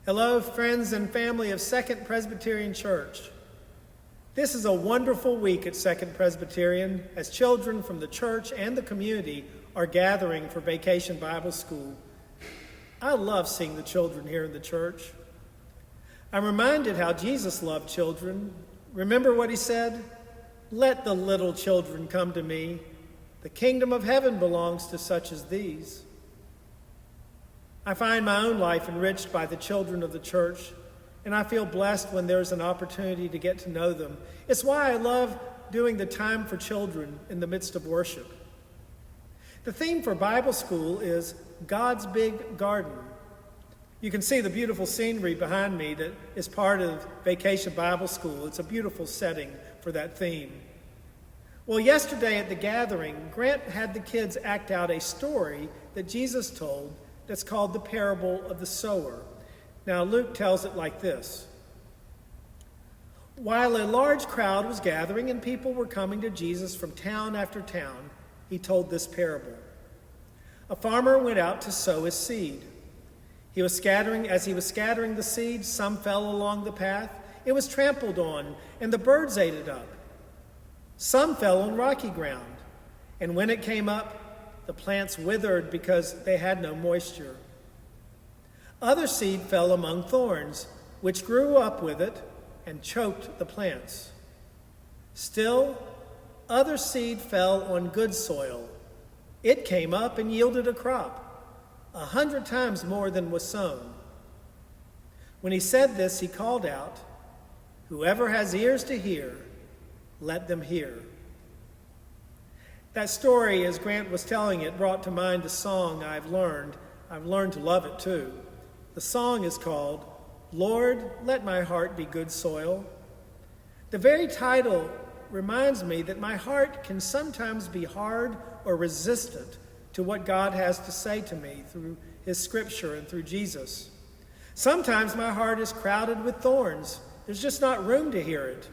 Hello, friends and family of Second Presbyterian Church. This is a wonderful week at Second Presbyterian as children from the church and the community are gathering for Vacation Bible School. I love seeing the children here in the church. I'm reminded how Jesus loved children. Remember what he said? "Let the little children come to me. The kingdom of heaven belongs to such as these." I find my own life enriched by the children of the church, and I feel blessed when there's an opportunity to get to know them. It's why I love doing the Time for Children in the midst of worship. The theme for Bible school is God's Big Garden. You can see the beautiful scenery behind me that is part of Vacation Bible School. It's a beautiful setting for that theme. Well, yesterday at the gathering, Grant had the kids act out a story that Jesus told that's called the parable of the sower. Now, Luke tells it like this. While a large crowd was gathering and people were coming to Jesus from town after town, he told this parable. A farmer went out to sow his seed. As he was scattering the seed, some fell along the path. It was trampled on, and the birds ate it up. Some fell on rocky ground, and when it came up, the plants withered because they had no moisture. Other seed fell among thorns, which grew up with it and choked the plants. Still, other seed fell on good soil. It came up and yielded a crop, 100 times more than was sown. When he said this, he called out, "Whoever has ears to hear, let them hear." That story, as Grant was telling it, brought to mind a song I've learned to love it too. The song is called, "Lord, Let My Heart Be Good Soil." The very title reminds me that my heart can sometimes be hard or resistant to what God has to say to me through his scripture and through Jesus. Sometimes my heart is crowded with thorns. There's just not room to hear it.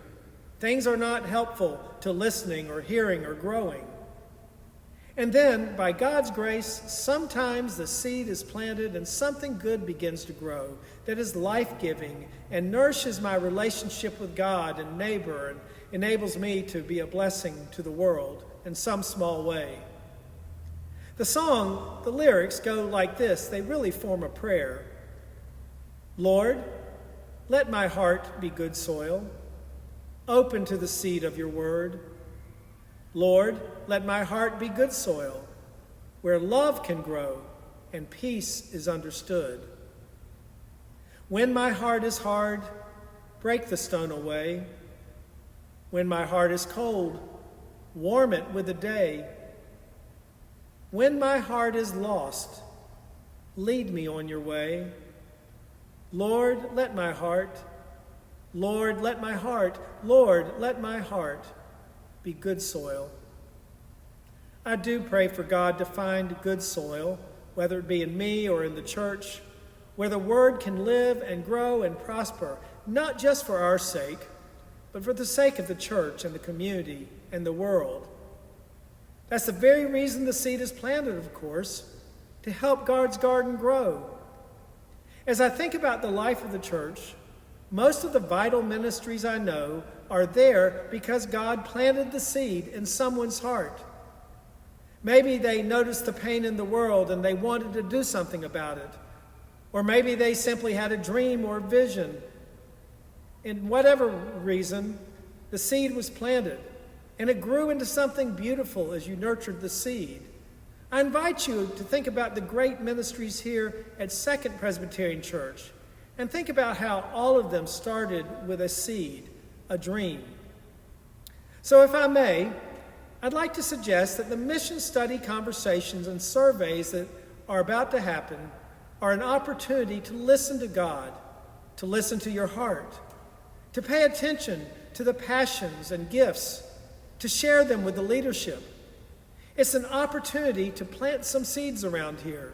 Things are not helpful to listening or hearing or growing. And then, by God's grace, sometimes the seed is planted and something good begins to grow that is life-giving and nourishes my relationship with God and neighbor and enables me to be a blessing to the world in some small way. The song, the lyrics go like this. They really form a prayer. Lord, let my heart be good soil, open to the seed of your word. Lord, let my heart be good soil, where love can grow and peace is understood. When my heart is hard, break the stone away. When my heart is cold, warm it with the day. When my heart is lost, lead me on your way. Lord, let my heart, Lord, let my heart, Lord, let my heart be good soil. I do pray for God to find good soil, whether it be in me or in the church, where the word can live and grow and prosper, not just for our sake, but for the sake of the church and the community and the world. That's the very reason the seed is planted, of course, to help God's garden grow. As I think about the life of the church, most of the vital ministries I know are there because God planted the seed in someone's heart. Maybe they noticed the pain in the world and they wanted to do something about it. Or maybe they simply had a dream or vision. In whatever reason, the seed was planted and it grew into something beautiful as you nurtured the seed. I invite you to think about the great ministries here at Second Presbyterian Church and think about how all of them started with a seed, a dream. So if I may, I'd like to suggest that the mission study conversations and surveys that are about to happen are an opportunity to listen to God, to listen to your heart, to pay attention to the passions and gifts, to share them with the leadership. It's an opportunity to plant some seeds around here.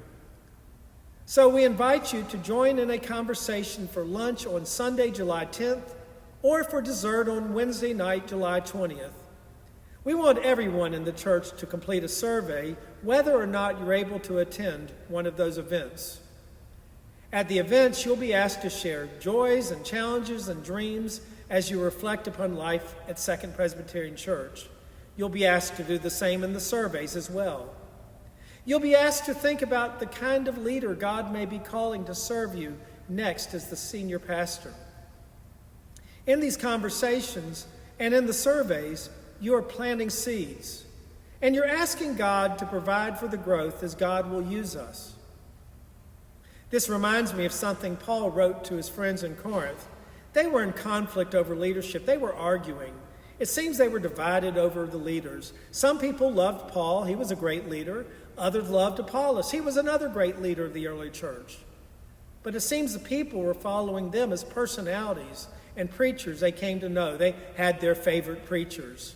So we invite you to join in a conversation for lunch on Sunday, July 10th, or for dessert on Wednesday night, July 20th. We want everyone in the church to complete a survey, whether or not you're able to attend one of those events. At the events, you'll be asked to share joys and challenges and dreams as you reflect upon life at Second Presbyterian Church. You'll be asked to do the same in the surveys as well. You'll be asked to think about the kind of leader God may be calling to serve you next as the senior pastor. In these conversations and in the surveys, you are planting seeds, and you're asking God to provide for the growth as God will use us. This reminds me of something Paul wrote to his friends in Corinth. They were in conflict over leadership. They were arguing. It seems they were divided over the leaders. Some people loved Paul. He was a great leader. Others loved Apollos. He was another great leader of the early church. But it seems the people were following them as personalities and preachers they came to know. They had their favorite preachers.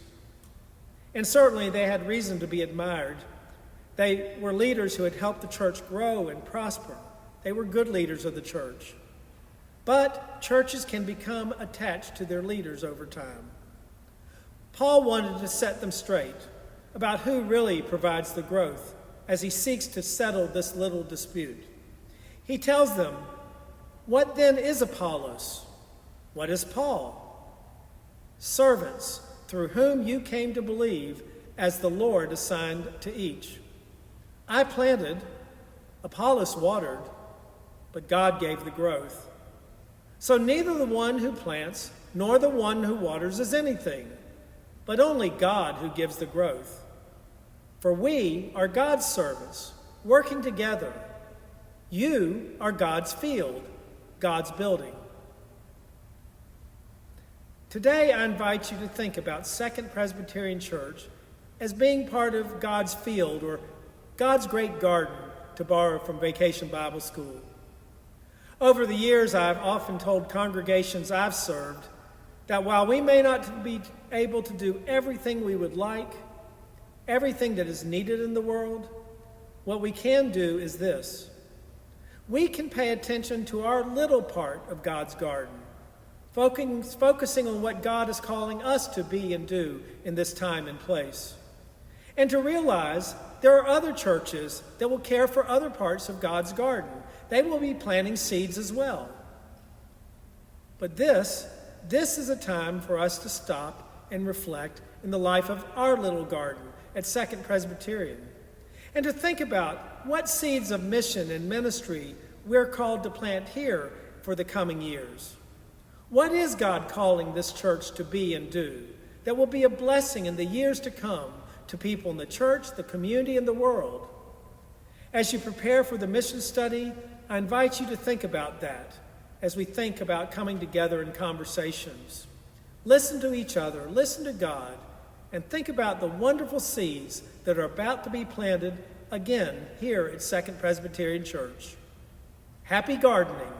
And certainly they had reason to be admired. They were leaders who had helped the church grow and prosper. They were good leaders of the church. But churches can become attached to their leaders over time. Paul wanted to set them straight about who really provides the growth as he seeks to settle this little dispute. He tells them, "What then is Apollos? What is Paul? Servants through whom you came to believe as the Lord assigned to each. I planted, Apollos watered, but God gave the growth. So neither the one who plants nor the one who waters is anything, but only God who gives the growth. For we are God's servants, working together. You are God's field, God's building." Today, I invite you to think about Second Presbyterian Church as being part of God's field, or God's great garden, to borrow from Vacation Bible School. Over the years, I've often told congregations I've served that while we may not be able to do everything we would like, everything that is needed in the world, what we can do is this. We can pay attention to our little part of God's garden, focusing on what God is calling us to be and do in this time and place, and to realize there are other churches that will care for other parts of God's garden. They will be planting seeds as well. But this is a time for us to stop and reflect in the life of our little garden at Second Presbyterian, and to think about what seeds of mission and ministry we're called to plant here for the coming years. What is God calling this church to be and do that will be a blessing in the years to come to people in the church, the community, and the world? As you prepare for the mission study, I invite you to think about that as we think about coming together in conversations. Listen to each other, listen to God, and think about the wonderful seeds that are about to be planted again here at Second Presbyterian Church. Happy gardening.